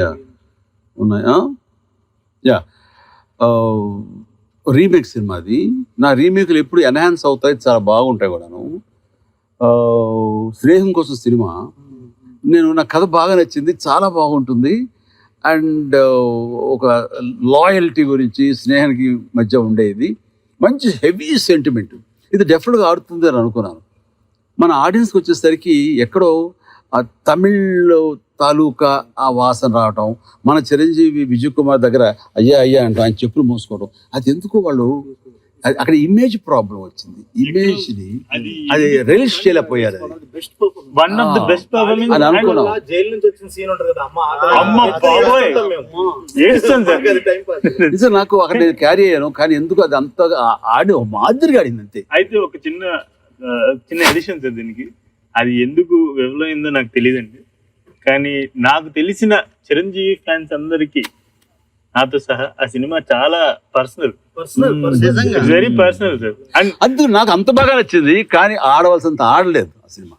Yeah ఉన్నాయా? Yeah remake సినిమాది. నా రీమేక్లు ఎప్పుడు ఎన్హాన్స్ అవుతాయి, చాలా బాగుంటాయి కూడాను. స్నేహం కోసం సినిమా నా కథ బాగా నచ్చింది, చాలా బాగుంటుంది. అండ్ ఒక లాయల్టీ గురించి స్నేహానికి మధ్య ఉండేది, మంచి హెవీ సెంటిమెంట్. ఇది డెఫినెట్గా ఆడుతుంది అని అనుకున్నాను. మన ఆడియన్స్కి వచ్చేసరికి ఎక్కడో ఆ తమిళ్ తాలూకా ఆ వాసన రావటం, మన చిరంజీవి విజయ్ కుమార్ దగ్గర అయ్యా అయ్యా అంటాం, ఆయన చెప్పులు మోసుకోవడం, అది ఎందుకు వాళ్ళు అక్కడ ఇమేజ్ ప్రాబ్లం వచ్చింది. ఇమేజ్ ని అది రిలీజ్ చేయలేకపోయారు. One of the best performance అని అనుకున్నాం. జైలు నుంచి వచ్చిన సీన్ ఉంటది కదా, అమ్మ బాబోయ్ నిజం నాకు అక్కడ నేను క్యారీ అయ్యాను, కానీ ఎందుకు అది అంతగా ఆడి మాదిరిగా ఆడింది అంతే. అయితే ఒక చిన్న ఎడిషన్ సార్ దీనికి. అది ఎందుకు విఫలమైందో నాకు తెలియదండి, కానీ నాకు తెలిసిన చిరంజీవి ఫ్యాన్స్ అందరికి నాతో సహా ఆ సినిమా చాలా personal, very personal sir. And అందుకు నాకు అంత బాగా నచ్చింది, కానీ ఆడవలసినంత ఆడలేదు ఆ సినిమా.